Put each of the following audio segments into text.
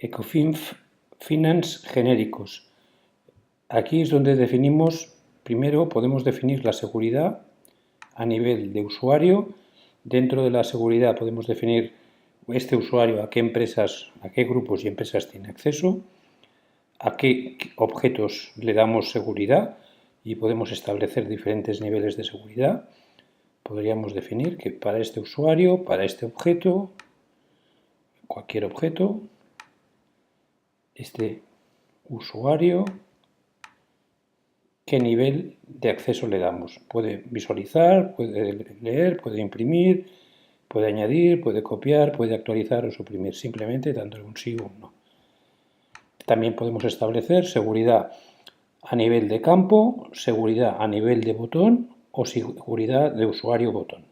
Ecofin-Finance genéricos. Aquí es donde definimos, primero podemos definir la seguridad a nivel de usuario. Dentro de la seguridad podemos definir este usuario a qué empresas, a qué grupos y empresas tiene acceso, a qué objetos le damos seguridad y podemos establecer diferentes niveles de seguridad. Podríamos definir que para este usuario, para este objeto, cualquier objeto, este usuario, qué nivel de acceso le damos. Puede visualizar, puede leer, puede imprimir, puede añadir, puede copiar, puede actualizar o suprimir, simplemente dándole un sí o un no. También podemos establecer seguridad a nivel de campo, seguridad a nivel de botón o seguridad de usuario botón.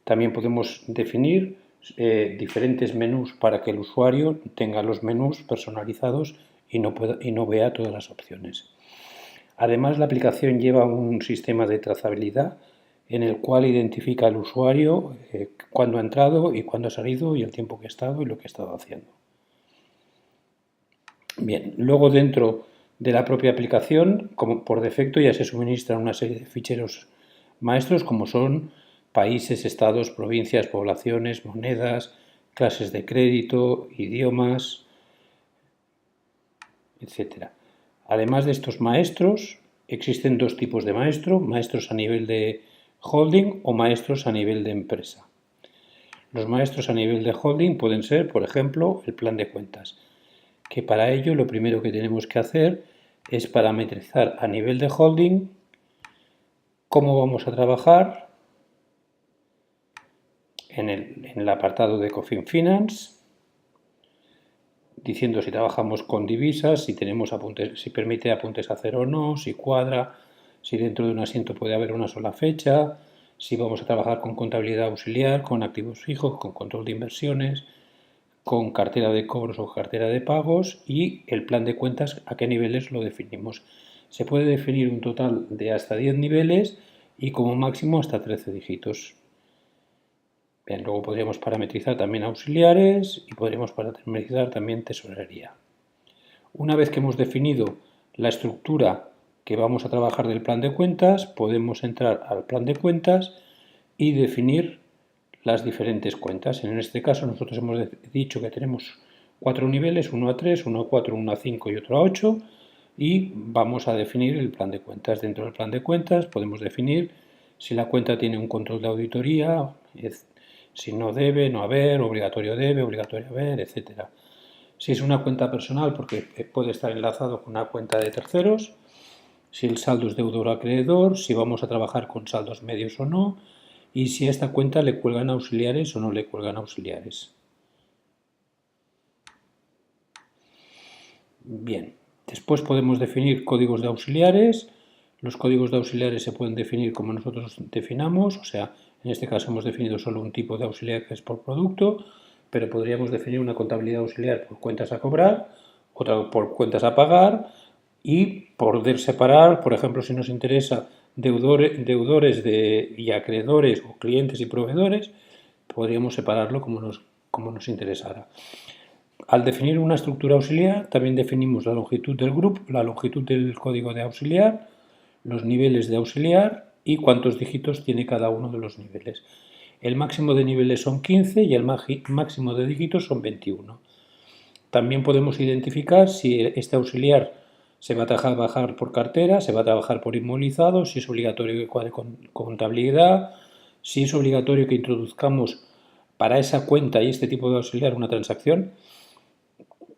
También podemos definir diferentes menús para que el usuario tenga los menús personalizados y no vea todas las opciones. Además, la aplicación lleva un sistema de trazabilidad en el cual identifica al usuario cuándo ha entrado y cuándo ha salido y el tiempo que ha estado y lo que ha estado haciendo. Bien, luego dentro de la propia aplicación, como por defecto ya se suministran una serie de ficheros maestros como son países, estados, provincias, poblaciones, monedas, clases de crédito, idiomas, etc. Además de estos maestros, existen dos tipos de maestros a nivel de holding o maestros a nivel de empresa. Los maestros a nivel de holding pueden ser, por ejemplo, el plan de cuentas, que para ello lo primero que tenemos que hacer es parametrizar a nivel de holding cómo vamos a trabajar en el apartado de Ecofin-Finance, diciendo si trabajamos con divisas, si tenemos apuntes, si permite apuntes a cero o no, si cuadra, si dentro de un asiento puede haber una sola fecha, si vamos a trabajar con contabilidad auxiliar, con activos fijos, con control de inversiones, con cartera de cobros o cartera de pagos y el plan de cuentas a qué niveles lo definimos. Se puede definir un total de hasta 10 niveles y como máximo hasta 13 dígitos. Bien, luego podríamos parametrizar también auxiliares y podríamos parametrizar también tesorería. Una vez que hemos definido la estructura que vamos a trabajar del plan de cuentas, podemos entrar al plan de cuentas y definir las diferentes cuentas. En este caso nosotros hemos dicho que tenemos 4 niveles, 1 a 3, 1 a 4, 1 a 5 y otro a 8 y vamos a definir el plan de cuentas. Dentro del plan de cuentas podemos definir si la cuenta tiene un control de auditoría, si no debe, no haber, obligatorio debe, obligatorio haber, etc. Si es una cuenta personal, porque puede estar enlazado con una cuenta de terceros, si el saldo es deudor o acreedor, si vamos a trabajar con saldos medios o no, y si a esta cuenta le cuelgan auxiliares o no le cuelgan auxiliares. Bien, después podemos definir códigos de auxiliares. Los códigos de auxiliares se pueden definir como nosotros definamos, o sea, en este caso hemos definido solo un tipo de auxiliar que es por producto, pero podríamos definir una contabilidad auxiliar por cuentas a cobrar, otra por cuentas a pagar y poder separar, por ejemplo, si nos interesa deudores y acreedores o clientes y proveedores, podríamos separarlo como nos interesara. Al definir una estructura auxiliar, también definimos la longitud del grupo, la longitud del código de auxiliar, los niveles de auxiliar y cuántos dígitos tiene cada uno de los niveles. El máximo de niveles son 15 y el máximo de dígitos son 21. También podemos identificar si este auxiliar se va a trabajar por cartera, se va a trabajar por inmovilizado, si es obligatorio que cuadre con contabilidad, si es obligatorio que introduzcamos para esa cuenta y este tipo de auxiliar una transacción,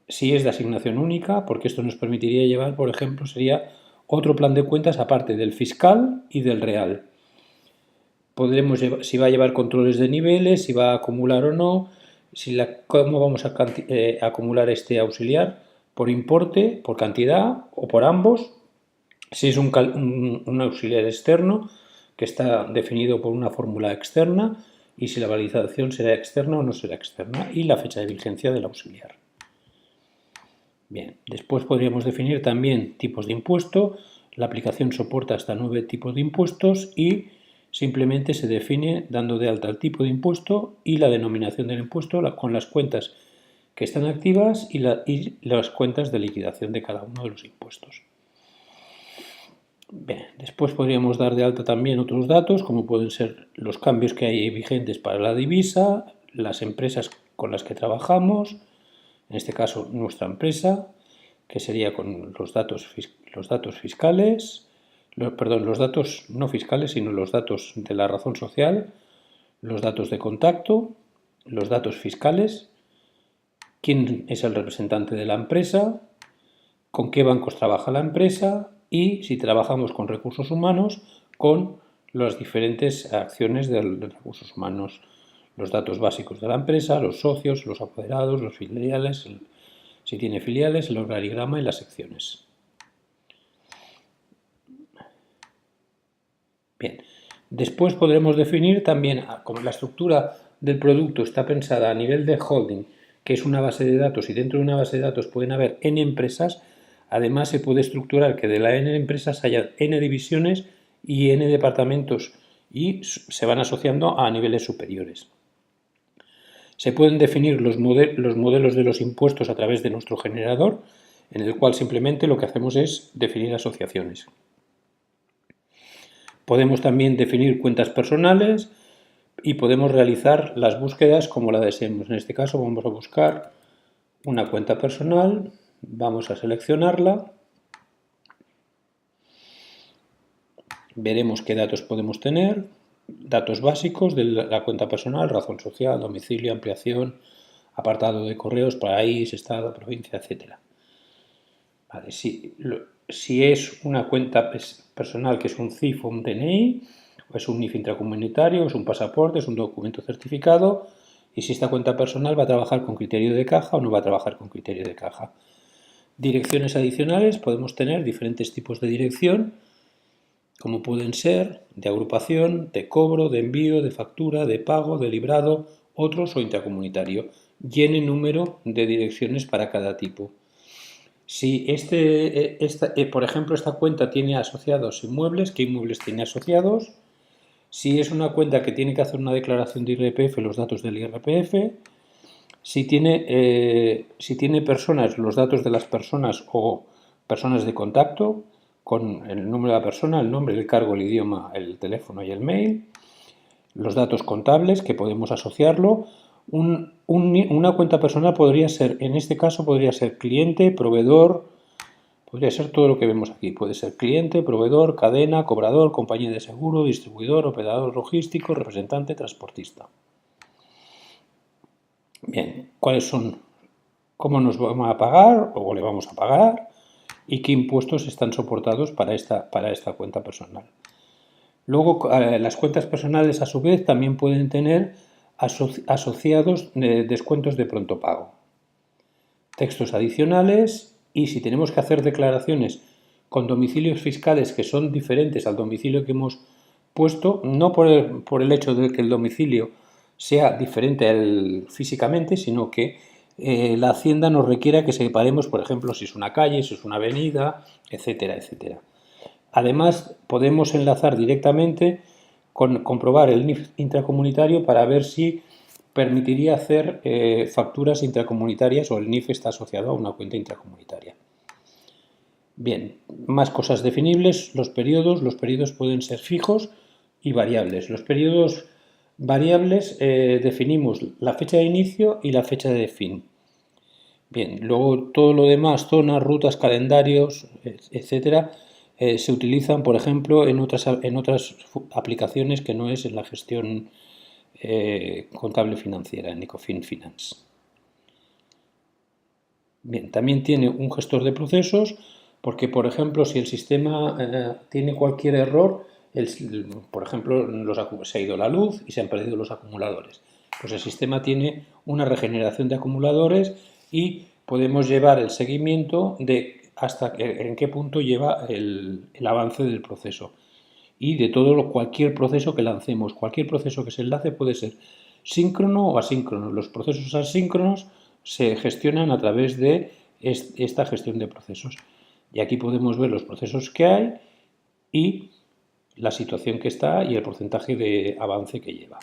si es de asignación única, porque esto nos permitiría llevar, por ejemplo, sería otro plan de cuentas aparte del fiscal y del real. Podremos llevar, si va a llevar controles de niveles, si va a acumular o no, cómo vamos a acumular este auxiliar, por importe, por cantidad o por ambos, si es un auxiliar externo que está definido por una fórmula externa y si la validación será externa o no será externa y la fecha de vigencia del auxiliar. Bien, después podríamos definir también tipos de impuesto. La aplicación soporta hasta 9 tipos de impuestos y simplemente se define dando de alta el tipo de impuesto y la denominación del impuesto con las cuentas que están activas y las cuentas de liquidación de cada uno de los impuestos. Bien, después podríamos dar de alta también otros datos, como pueden ser los cambios que hay vigentes para la divisa, las empresas con las que trabajamos, en este caso nuestra empresa, que sería con los datos fiscales, los datos no fiscales, sino los datos de la razón social, los datos de contacto, los datos fiscales, quién es el representante de la empresa, con qué bancos trabaja la empresa y, si trabajamos con recursos humanos, con las diferentes acciones de recursos humanos, los datos básicos de la empresa, los socios, los apoderados, los filiales, si tiene filiales, el organigrama y las secciones. Bien, después podremos definir también, como la estructura del producto está pensada a nivel de holding, que es una base de datos, y dentro de una base de datos pueden haber n empresas, además se puede estructurar que de la n empresas haya n divisiones y n departamentos, y se van asociando a niveles superiores. Se pueden definir los modelos de los impuestos a través de nuestro generador, en el cual simplemente lo que hacemos es definir asociaciones. Podemos también definir cuentas personales y podemos realizar las búsquedas como la deseemos. En este caso vamos a buscar una cuenta personal, vamos a seleccionarla, veremos qué datos podemos tener, datos básicos de la cuenta personal, razón social, domicilio, ampliación, apartado de correos, país, estado, provincia, etc. Vale, si es una cuenta personal que es un CIF o un DNI, o es un NIF intracomunitario, es un pasaporte, es un documento certificado, y si esta cuenta personal va a trabajar con criterio de caja o no va a trabajar con criterio de caja. Direcciones adicionales, podemos tener diferentes tipos de dirección, como pueden ser de agrupación, de cobro, de envío, de factura, de pago, de librado, otros o intracomunitario, y n número de direcciones para cada tipo. Si por ejemplo, esta cuenta tiene asociados inmuebles, ¿qué inmuebles tiene asociados? Si es una cuenta que tiene que hacer una declaración de IRPF, los datos del IRPF. Si tiene personas, los datos de las personas o personas de contacto, con el número de la persona, el nombre, el cargo, el idioma, el teléfono y el mail. Los datos contables, que podemos asociarlo. Una cuenta personal podría ser, en este caso, podría ser cliente, proveedor, podría ser todo lo que vemos aquí. Puede ser cliente, proveedor, cadena, cobrador, compañía de seguro, distribuidor, operador logístico, representante, transportista. Bien, ¿cuáles son? ¿Cómo nos vamos a pagar o le vamos a pagar? ¿Y qué impuestos están soportados para esta cuenta personal? Luego, las cuentas personales, a su vez, también pueden tener asociados descuentos de pronto pago, textos adicionales, y si tenemos que hacer declaraciones con domicilios fiscales que son diferentes al domicilio que hemos puesto, no por el hecho de que el domicilio sea diferente físicamente, sino que la Hacienda nos requiera que separemos, por ejemplo, si es una calle, si es una avenida, etcétera, etcétera. Además, podemos enlazar directamente con comprobar el NIF intracomunitario para ver si permitiría hacer facturas intracomunitarias o el NIF está asociado a una cuenta intracomunitaria. Bien, más cosas definibles, los periodos pueden ser fijos y variables. Los periodos variables definimos la fecha de inicio y la fecha de fin. Bien, luego todo lo demás, zonas, rutas, calendarios, etcétera, se utilizan, por ejemplo, en otras aplicaciones que no es en la gestión contable financiera, en Ecofin Finance. Bien, también tiene un gestor de procesos, porque, por ejemplo, si el sistema tiene cualquier error, por ejemplo, se ha ido la luz y se han perdido los acumuladores, pues el sistema tiene una regeneración de acumuladores y podemos llevar el seguimiento de hasta en qué punto lleva el avance del proceso. Y de cualquier proceso que lancemos, cualquier proceso que se enlace puede ser síncrono o asíncrono. Los procesos asíncronos se gestionan a través de esta gestión de procesos. Y aquí podemos ver los procesos que hay y la situación que está y el porcentaje de avance que lleva.